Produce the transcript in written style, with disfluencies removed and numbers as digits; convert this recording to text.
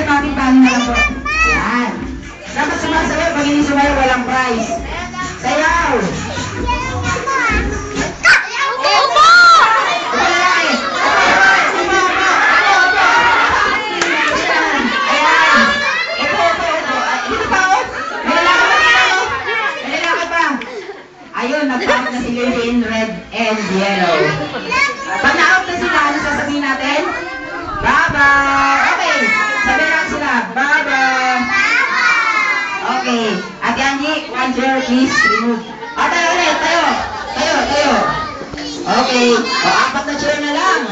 kapitbahay na lang po. Yan. Dapat sumasayaw. Pag hindi sumayaw, walang prize. Sayaw! Opo! Ayun, nag-out na si Lillian, red and yellow. Pag na-out na sila, ano sasabihin natin? Baba! Okay, sabihin natin sila, Baba! Okay, Ate Angie, one chair, please remove. Tayo ulit, tayo! Tayo! Okay, apat na chair na lang.